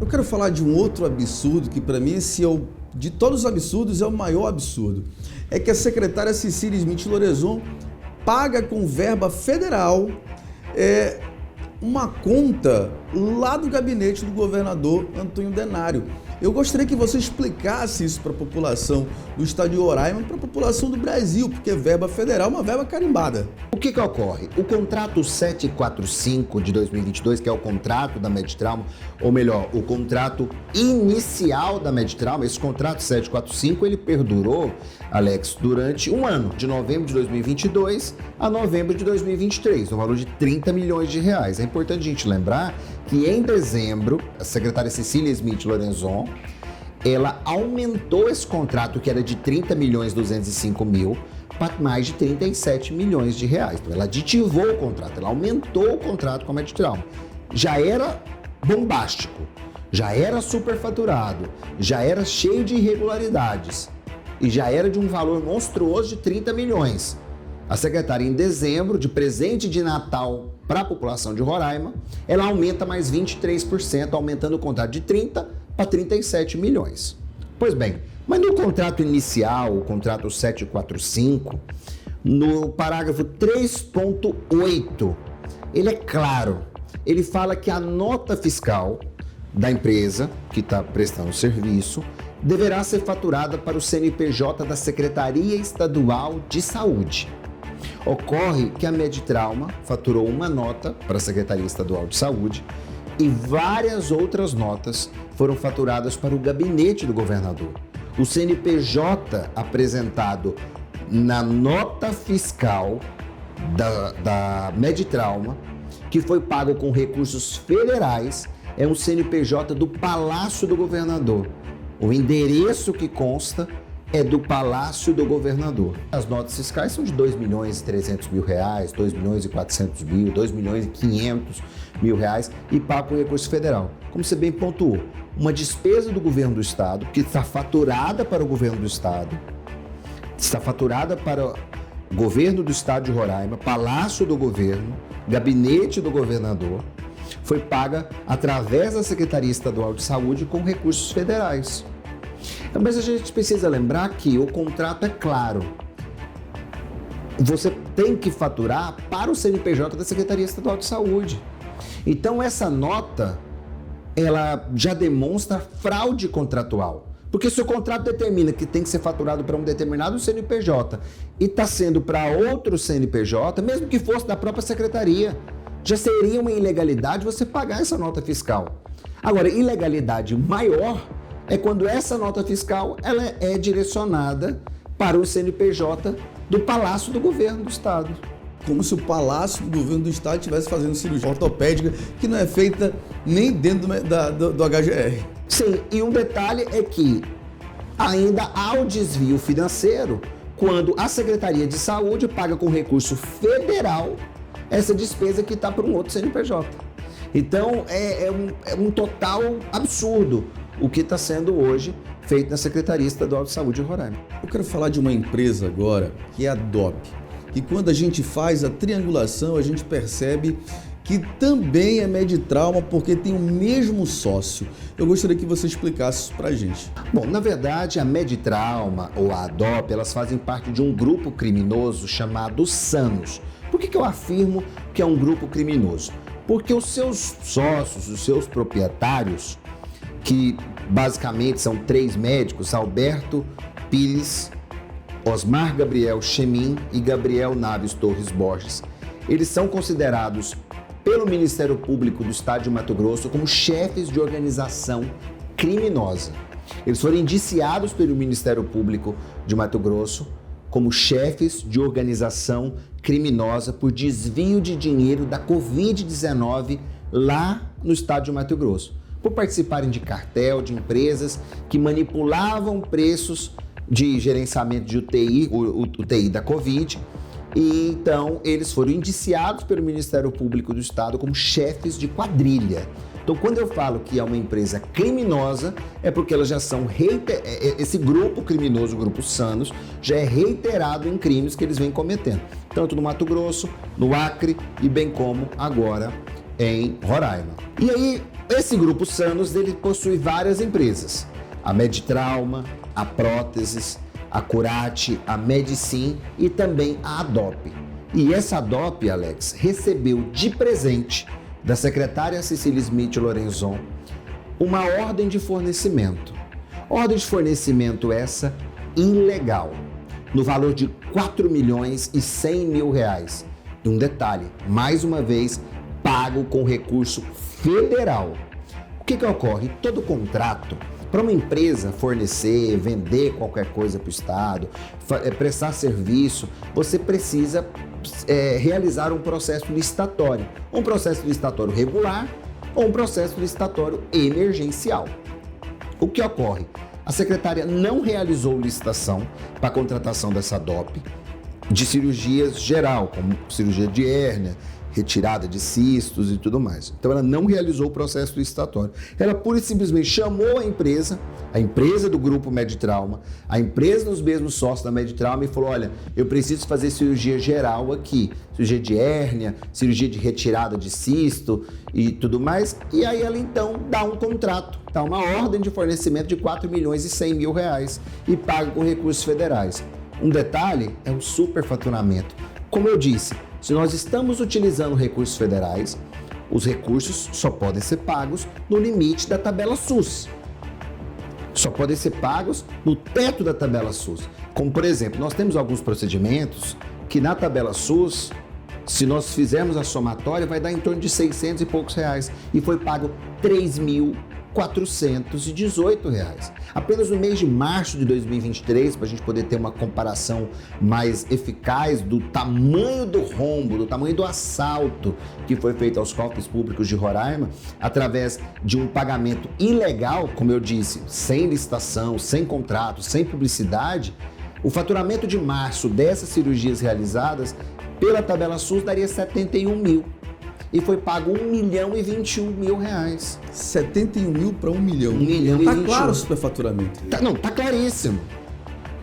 Eu quero falar de um outro absurdo que, para mim, esse de todos os absurdos, é o maior absurdo. É que a secretária Cecília Smith Lorenzon paga com verba federal uma conta lá do gabinete do governador Antônio Denário. Eu gostaria que você explicasse isso para a população do estado de Roraima e para a população do Brasil, porque verba federal é uma verba carimbada. O que ocorre? O contrato 745 de 2022, que é o contrato da Medtrauma, ou melhor, o contrato inicial da Medtrauma, esse contrato 745, ele perdurou, Alex, durante um ano, de novembro de 2022 a novembro de 2023, no valor de 30 milhões de reais. É importante a gente lembrar que em dezembro, a secretária Cecília Smith Lorenzon, ela aumentou esse contrato que era de 30 milhões 205 mil para mais de 37 milhões de reais. Então, ela aditivou o contrato, ela aumentou o contrato com a Medtrauma. Já era bombástico, já era superfaturado, já era cheio de irregularidades e já era de um valor monstruoso de 30 milhões. A secretária, em dezembro, de presente de Natal para a população de Roraima, ela aumenta mais 23%, aumentando o contrato de 30 para 37 milhões. Pois bem, mas no contrato inicial, o contrato 745, no parágrafo 3.8, ele é claro. Ele fala que a nota fiscal da empresa que está prestando o serviço deverá ser faturada para o CNPJ da Secretaria Estadual de Saúde. Ocorre que a Medtrauma faturou uma nota para a Secretaria Estadual de Saúde e várias outras notas foram faturadas para o gabinete do governador. O CNPJ apresentado na nota fiscal da Medtrauma, que foi pago com recursos federais, é um CNPJ do Palácio do Governador. O endereço que consta é do Palácio do Governador. As notas fiscais são de 2 milhões e 300 mil reais, 2 milhões e 400 mil, 2 milhões e 500 mil reais e pago com recurso federal. Como você bem pontuou, uma despesa do governo do estado, que está faturada para o governo do estado, está faturada para o governo do estado de Roraima, Palácio do Governo, Gabinete do Governador, foi paga através da Secretaria Estadual de Saúde com recursos federais. Mas a gente precisa lembrar que o contrato é claro. Você tem que faturar para o CNPJ da Secretaria Estadual de Saúde. Então essa nota, ela já demonstra fraude contratual. Porque se o contrato determina que tem que ser faturado para um determinado CNPJ e está sendo para outro CNPJ, mesmo que fosse da própria secretaria, já seria uma ilegalidade você pagar essa nota fiscal. Agora, ilegalidade maior é quando essa nota fiscal ela é direcionada para o CNPJ do Palácio do Governo do Estado. Como se o Palácio do Governo do Estado estivesse fazendo cirurgia ortopédica que não é feita nem dentro do HGR. Sim, e um detalhe é que ainda há o desvio financeiro quando a Secretaria de Saúde paga com recurso federal essa despesa que está para um outro CNPJ. Então, é um total absurdo o que está sendo hoje feito na Secretaria Estadual de Saúde de Roraima. Eu quero falar de uma empresa agora, que é a DOP, que quando a gente faz a triangulação, a gente percebe que também é Medtrauma, porque tem o mesmo sócio. Eu gostaria que você explicasse isso pra gente. Bom, na verdade, a Medtrauma ou a DOP, elas fazem parte de um grupo criminoso chamado Sanos. Por que eu afirmo que é um grupo criminoso? Porque os seus sócios, os seus proprietários, que basicamente são 3 médicos, Alberto Pires, Osmar Gabriel Chemin e Gabriel Naves Torres Borges, eles são considerados pelo Ministério Público do Estado de Mato Grosso como chefes de organização criminosa. Eles foram indiciados pelo Ministério Público de Mato Grosso como chefes de organização criminosa por desvio de dinheiro da Covid-19 lá no estado de Mato Grosso, por participarem de cartel de empresas que manipulavam preços de gerenciamento de UTI, o UTI da Covid, e então eles foram indiciados pelo Ministério Público do Estado como chefes de quadrilha. Então, quando eu falo que é uma empresa criminosa, é porque elas já são esse grupo criminoso, o Grupo Sanos, já é reiterado em crimes que eles vêm cometendo, tanto no Mato Grosso, no Acre e bem como agora em Roraima. E aí, esse grupo Sanos, ele possui várias empresas. A Medtrauma, a Próteses, a Curate, a Medicin e também a ADOP. E essa ADOP, Alex, recebeu de presente da secretária Cecília Smith Lorenzon uma ordem de fornecimento. Ordem de fornecimento essa ilegal, no valor de R$4.100.000. E um detalhe, mais uma vez, pago com recurso federal. O que ocorre? Todo contrato, para uma empresa fornecer, vender qualquer coisa para o Estado, prestar serviço, você precisa realizar um processo licitatório. Um processo licitatório regular ou um processo licitatório emergencial. O que ocorre? A secretária não realizou licitação para a contratação dessa DOP de cirurgias geral, como cirurgia de hérnia, retirada de cistos e tudo mais. Então ela não realizou o processo licitatório. Ela pura e simplesmente chamou a empresa do grupo Medtrauma, a empresa dos mesmos sócios da Medtrauma e falou, olha, eu preciso fazer cirurgia geral aqui, cirurgia de hérnia, cirurgia de retirada de cisto e tudo mais. E aí ela então dá um contrato, dá uma ordem de fornecimento de R$4.100.000 e paga com recursos federais. Um detalhe é o superfaturamento. Como eu disse, se nós estamos utilizando recursos federais, os recursos só podem ser pagos no limite da tabela SUS. Só podem ser pagos no teto da tabela SUS. Como, por exemplo, nós temos alguns procedimentos que na tabela SUS, se nós fizermos a somatória, vai dar em torno de R$600 e poucos e foi pago R$3.418. Apenas no mês de março de 2023, para a gente poder ter uma comparação mais eficaz do tamanho do rombo, do tamanho do assalto que foi feito aos cofres públicos de Roraima, através de um pagamento ilegal, como eu disse, sem licitação, sem contrato, sem publicidade, o faturamento de março dessas cirurgias realizadas pela tabela SUS daria 71 mil. E foi pago R$1.021.000. 71 mil para 1 milhão. 1 milhão e Tá 21. claro o superfaturamento. Tá claríssimo.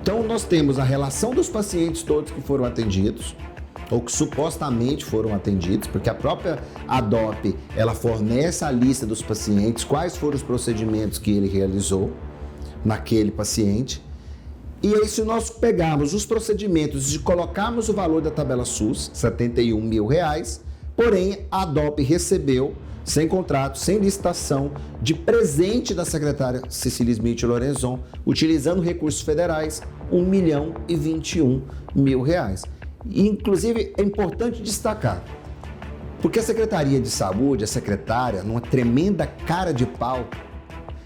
Então nós temos a relação dos pacientes todos que foram atendidos, ou que supostamente foram atendidos, porque a própria ADOP, ela fornece a lista dos pacientes, quais foram os procedimentos que ele realizou naquele paciente. E aí, se nós pegarmos os procedimentos e colocarmos o valor da tabela SUS, R$71 mil, porém, a ADOP recebeu, sem contrato, sem licitação, de presente da secretária Cecília Smith Lorenzon, utilizando recursos federais, R$1.021.000. E, inclusive, é importante destacar, porque a Secretaria de Saúde, a secretária, numa tremenda cara de pau,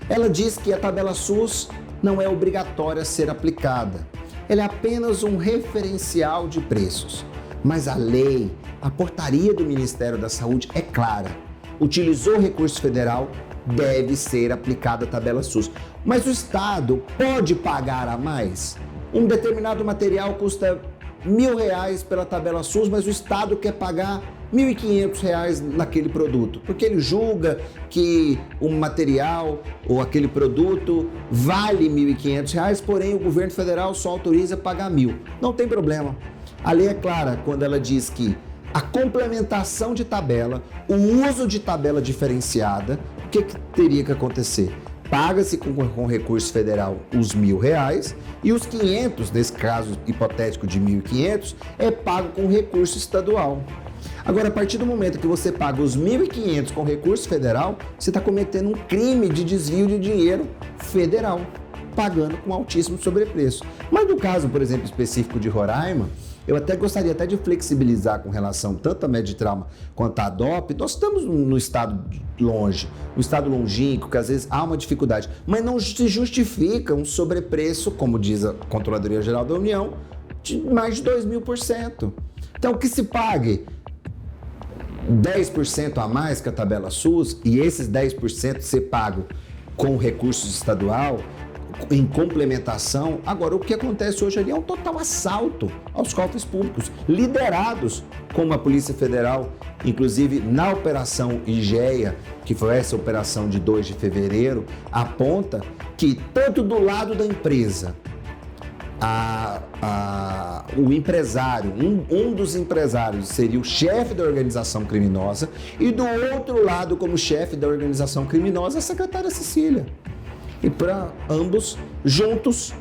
ela diz que a tabela SUS não é obrigatória a ser aplicada. Ela é apenas um referencial de preços. Mas a lei, a portaria do Ministério da Saúde é clara. Utilizou recurso federal, deve ser aplicada a tabela SUS. Mas o Estado pode pagar a mais? Um determinado material custa R$1.000 pela tabela SUS, mas o Estado quer pagar R$1.500 naquele produto, porque ele julga que o material ou aquele produto vale R$1.500, porém o governo federal só autoriza pagar R$1.000. Não tem problema. A lei é clara quando ela diz que a complementação de tabela, o uso de tabela diferenciada, o que teria que acontecer? Paga-se com recurso federal os R$1.000 e os 500, nesse caso hipotético de 1.500, é pago com recurso estadual. Agora, a partir do momento que você paga os 1.500 com recurso federal, você está cometendo um crime de desvio de dinheiro federal, pagando com altíssimo sobrepreço. Mas no caso, por exemplo, específico de Roraima, eu gostaria de flexibilizar com relação tanto à Medtrauma quanto à ADOP. Nós estamos no estado longe, no estado longínquo, que às vezes há uma dificuldade, mas não se justifica um sobrepreço, como diz a Controladoria Geral da União, de mais de 2.000%. Então, que se pague 10% a mais que a tabela SUS e esses 10% ser pago com recursos estadual, em complementação. Agora, o que acontece hoje ali é um total assalto aos cofres públicos, liderados como a Polícia Federal, inclusive na Operação Igeia, que foi essa operação de 2 de fevereiro, aponta que tanto do lado da empresa, o empresário, um dos empresários seria o chefe da organização criminosa e do outro lado, como chefe da organização criminosa, a secretária Cecília. E para ambos, juntos,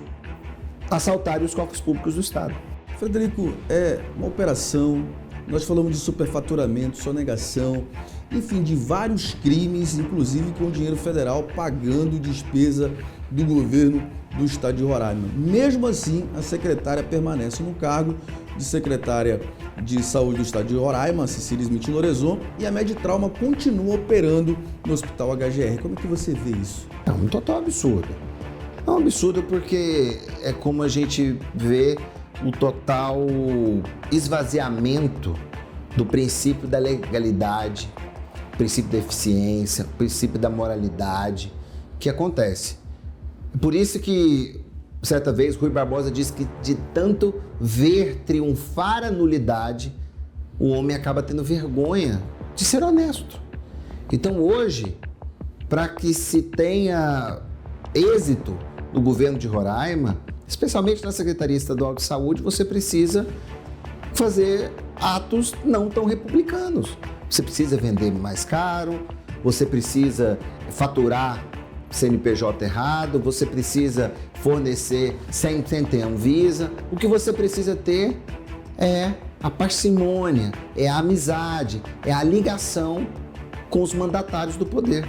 assaltarem os cofres públicos do Estado. Frederico, é uma operação, nós falamos de superfaturamento, sonegação, enfim, de vários crimes, inclusive com dinheiro federal pagando despesa do governo do Estado de Roraima. Mesmo assim, a secretária permanece no cargo de secretária de Saúde do Estado de Roraima, Cecília Smith Lorenzon, e a Medtrauma continua operando no Hospital HGR. Como é que você vê isso? É um total absurdo. É um absurdo porque é como a gente vê o total esvaziamento do princípio da legalidade, princípio da eficiência, princípio da moralidade que acontece. Por isso que, certa vez, Rui Barbosa disse que de tanto ver triunfar a nulidade, o homem acaba tendo vergonha de ser honesto. Então hoje, para que se tenha êxito no governo de Roraima, especialmente na Secretaria Estadual de Saúde, você precisa fazer atos não tão republicanos. Você precisa vender mais caro, você precisa faturar CNPJ errado, você precisa fornecer sem ter Anvisa. O que você precisa ter é a parcimônia, é a amizade, é a ligação com os mandatários do poder.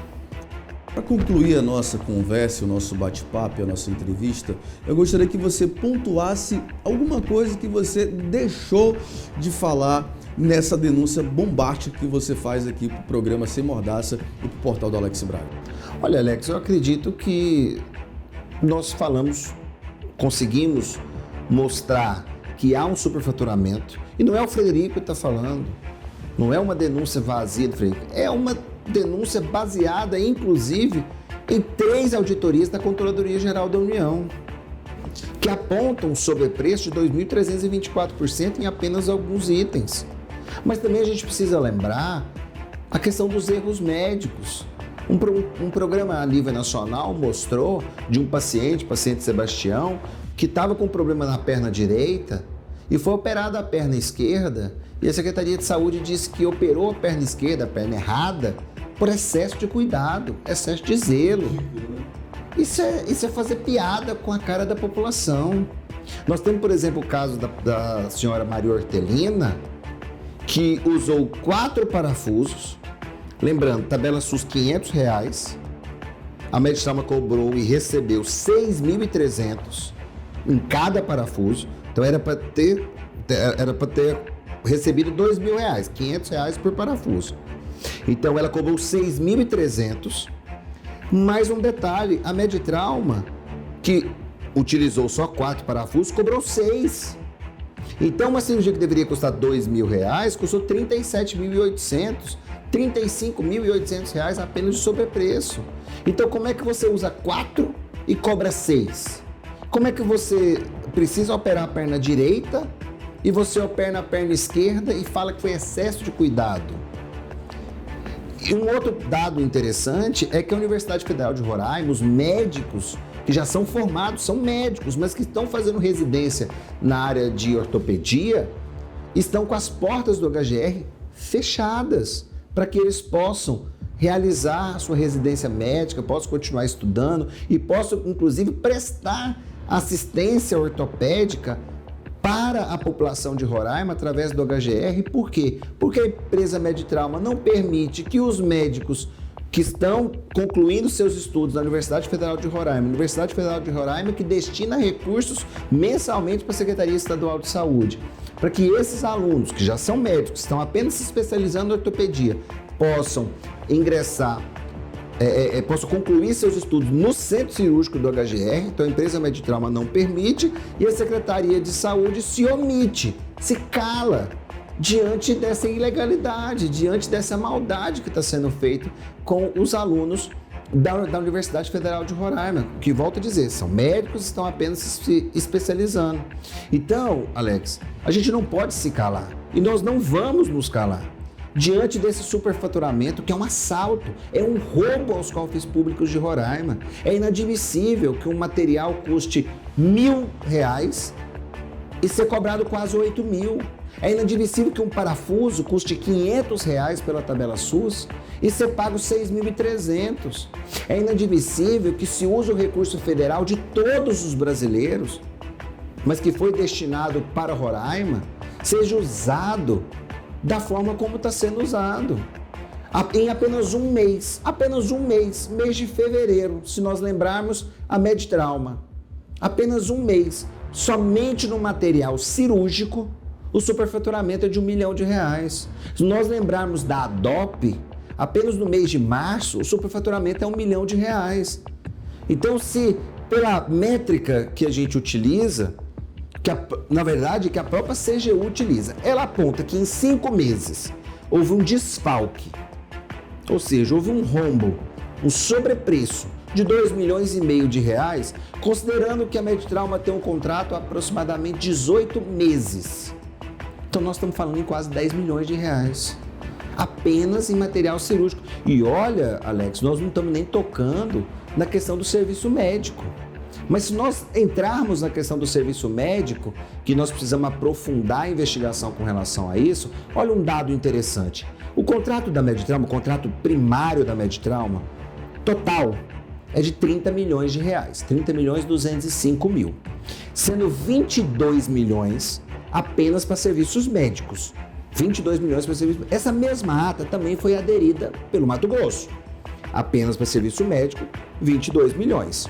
Para concluir a nossa conversa, o nosso bate-papo, a nossa entrevista, eu gostaria que você pontuasse alguma coisa que você deixou de falar nessa denúncia bombástica que você faz aqui para o programa Sem Mordaça e para o portal do Alex Braga. Olha, Alex, eu acredito que nós conseguimos mostrar que há um superfaturamento, e não é o Frederico que está falando, não é uma denúncia vazia do Frederico, é uma denúncia baseada, inclusive, em 3 auditorias da Controladoria Geral da União, que apontam um sobrepreço de 2.324% em apenas alguns itens. Mas também a gente precisa lembrar a questão dos erros médicos. Um programa a nível nacional mostrou de um paciente Sebastião, que estava com problema na perna direita e foi operado a perna esquerda, e a Secretaria de Saúde disse que operou a perna esquerda, a perna errada, por excesso de cuidado, excesso de zelo. Isso é fazer piada com a cara da população. Nós temos, por exemplo, o caso da senhora Maria Hortelina, que usou 4 parafusos, lembrando, tabela SUS R$500, a Medtrauma cobrou e recebeu R$6.300 em cada parafuso, então era para ter recebido R$2.000, R$500 por parafuso. Então ela cobrou R$6.300, mais um detalhe, a Medtrauma, que utilizou só 4 parafusos, cobrou 6. Então uma cirurgia que deveria custar R$2.000 custou R$37.800, R$35.800 apenas de sobrepreço. Então como é que você usa 4 e cobra 6? Como é que você precisa operar a perna direita e você opera a perna esquerda e fala que foi excesso de cuidado? E um outro dado interessante é que a Universidade Federal de Roraima, os médicos que já são formados, são médicos, mas que estão fazendo residência na área de ortopedia, estão com as portas do HGR fechadas para que eles possam realizar a sua residência médica, possam continuar estudando e possam, inclusive, prestar assistência ortopédica para a população de Roraima através do HGR. Por quê? Porque a empresa Medtrauma não permite que os médicos que estão concluindo seus estudos na Universidade Federal de Roraima, que destina recursos mensalmente para a Secretaria Estadual de Saúde, para que esses alunos, que já são médicos, estão apenas se especializando em ortopedia, possam ingressar, possam concluir seus estudos no centro cirúrgico do HGR. Então a empresa Medtrauma não permite e a Secretaria de Saúde se omite, se cala diante dessa ilegalidade, diante dessa maldade que está sendo feita com os alunos da Universidade Federal de Roraima, que, volto a dizer, são médicos, estão apenas se especializando. Então, Alex, a gente não pode se calar e nós não vamos nos calar diante desse superfaturamento, que é um assalto, é um roubo aos cofres públicos de Roraima. É inadmissível que um material custe R$ 1.000 e ser cobrado quase 8 mil. É inadmissível que um parafuso custe R$ 500 pela tabela SUS e ser pago 6.300. É inadmissível que se use o recurso federal de todos os brasileiros, mas que foi destinado para Roraima, seja usado da forma como está sendo usado. Em apenas um mês, mês de fevereiro, se nós lembrarmos a Medtrauma, apenas um mês, somente no material cirúrgico, o superfaturamento é de R$ 1 milhão. Se nós lembrarmos da ADOP, apenas no mês de março, o superfaturamento é R$ 1 milhão. Então, se pela métrica que a gente utiliza, que a própria CGU utiliza, ela aponta que em 5 meses houve um desfalque, ou seja, houve um rombo, um sobrepreço de R$ 2,5 milhões, considerando que a Medtrauma tem um contrato há aproximadamente 18 meses. Então nós estamos falando em quase R$ 10 milhões, apenas em material cirúrgico. E olha, Alex, nós não estamos nem tocando na questão do serviço médico. Mas se nós entrarmos na questão do serviço médico, que nós precisamos aprofundar a investigação com relação a isso, olha um dado interessante. O contrato da Medtrauma, o contrato primário da Medtrauma, total, é de R$ 30 milhões, R$ 30.205.000, sendo 22 milhões apenas para serviços médicos. 22 milhões para serviços médicos. Essa mesma ata também foi aderida pelo Mato Grosso. Apenas para serviço médico, 22 milhões.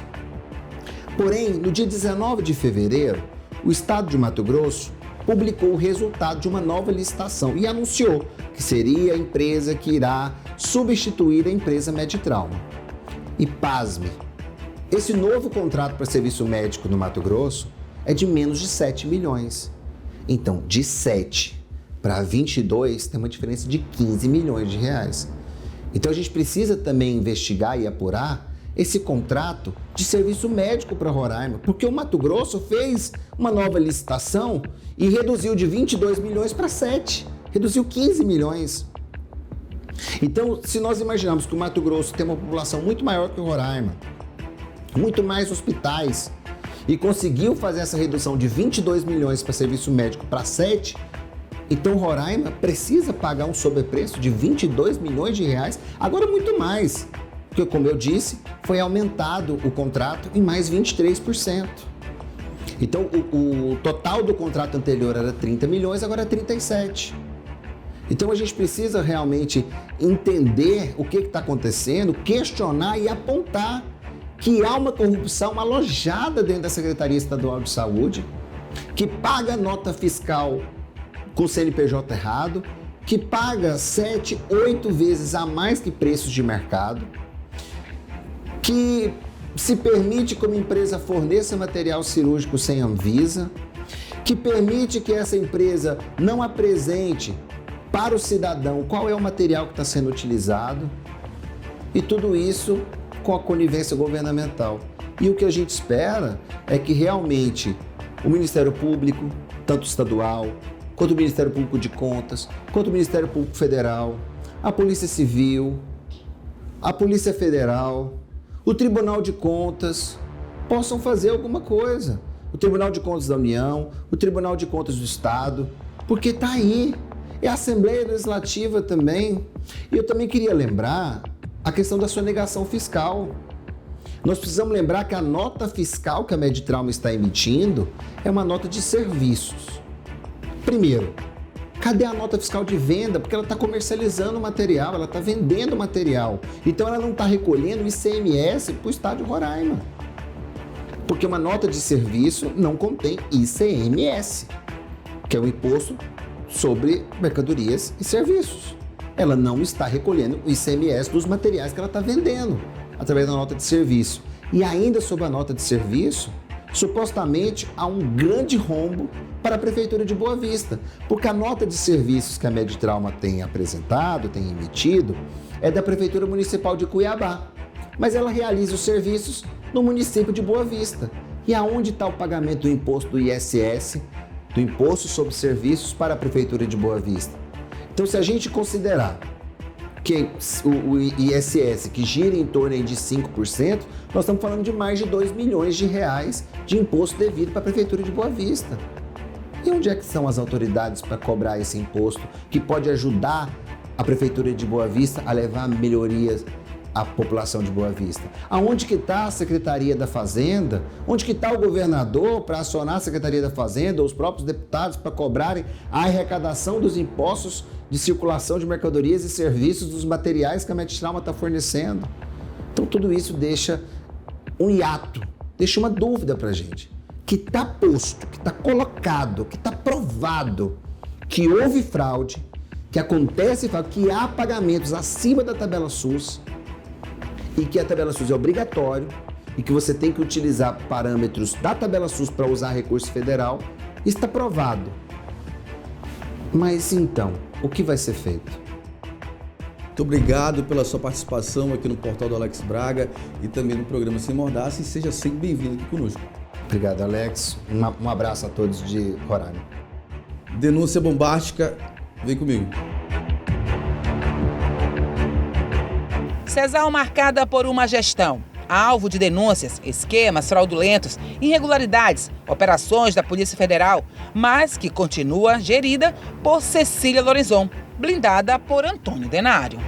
Porém, no dia 19 de fevereiro, o Estado de Mato Grosso publicou o resultado de uma nova licitação e anunciou que seria a empresa que irá substituir a empresa Medtrauma. E pasme, esse novo contrato para serviço médico no Mato Grosso é de menos de 7 milhões. Então, de 7 para 22 tem uma diferença de 15 milhões de reais. Então, a gente precisa também investigar e apurar esse contrato de serviço médico para Roraima, porque o Mato Grosso fez uma nova licitação e reduziu de 22 milhões para 7, reduziu 15 milhões. Então, se nós imaginarmos que o Mato Grosso tem uma população muito maior que o Roraima, muito mais hospitais, e conseguiu fazer essa redução de 22 milhões para serviço médico para 7, então Roraima precisa pagar um sobrepreço de 22 milhões de reais, agora muito mais, porque, como eu disse, foi aumentado o contrato em mais 23%. Então, o total do contrato anterior era 30 milhões, agora é 37. Então, a gente precisa realmente entender o que está acontecendo, questionar e apontar que há uma corrupção alojada dentro da Secretaria Estadual de Saúde, que paga nota fiscal com CNPJ errado, que paga 7, 8 vezes a mais que preços de mercado, que se permite que uma empresa forneça material cirúrgico sem Anvisa, que permite que essa empresa não apresente para o cidadão qual é o material que está sendo utilizado, e tudo isso com a conivência governamental. E o que a gente espera é que realmente o Ministério Público, tanto estadual, quanto o Ministério Público de Contas, quanto o Ministério Público Federal, a Polícia Civil, a Polícia Federal, o Tribunal de Contas, possam fazer alguma coisa. O Tribunal de Contas da União, o Tribunal de Contas do Estado, porque está aí. É a Assembleia Legislativa também. E eu também queria lembrar a questão da sonegação fiscal. Nós precisamos lembrar que a nota fiscal que a Medtrauma está emitindo é uma nota de serviços. Primeiro, cadê a nota fiscal de venda? Porque ela está comercializando o material, ela está vendendo o material. Então ela não está recolhendo o ICMS para o Estado de Roraima. Porque uma nota de serviço não contém ICMS, que é o Imposto sobre Mercadorias e Serviços. Ela não está recolhendo o ICMS dos materiais que ela está vendendo através da nota de serviço. E ainda sobre a nota de serviço, supostamente há um grande rombo para a Prefeitura de Boa Vista, porque a nota de serviços que a Medtrauma tem apresentado, tem emitido, é da Prefeitura Municipal de Cuiabá, mas ela realiza os serviços no município de Boa Vista. E aonde está o pagamento do imposto do ISS, do Imposto sobre Serviços para a Prefeitura de Boa Vista? Então, se a gente considerar que o ISS, que gira em torno aí de 5%, nós estamos falando de mais de 2 milhões de reais de imposto devido para a Prefeitura de Boa Vista. E onde é que são as autoridades para cobrar esse imposto que pode ajudar a Prefeitura de Boa Vista a levar melhorias à população de Boa Vista? Aonde que está a Secretaria da Fazenda? Onde que está o governador para acionar a Secretaria da Fazenda ou os próprios deputados para cobrarem a arrecadação dos impostos de circulação de mercadorias e serviços dos materiais que a Medtrauma está fornecendo? Então tudo isso deixa um hiato, deixa uma dúvida para a gente. Que está posto, que está colocado, que está provado que houve fraude, que acontece fraude, que há pagamentos acima da tabela SUS e que a tabela SUS é obrigatório e que você tem que utilizar parâmetros da tabela SUS para usar recurso federal, está provado. Mas então, o que vai ser feito? Muito obrigado pela sua participação aqui no portal do Alex Braga e também no programa Sem Mordaça, e seja sempre bem-vindo aqui conosco. Obrigado, Alex. Um abraço a todos de Roraima. Denúncia bombástica, vem comigo. Cesal marcada por uma gestão, alvo de denúncias, esquemas fraudulentos, irregularidades, operações da Polícia Federal, mas que continua gerida por Cecília Lorenzon, blindada por Antônio Denário.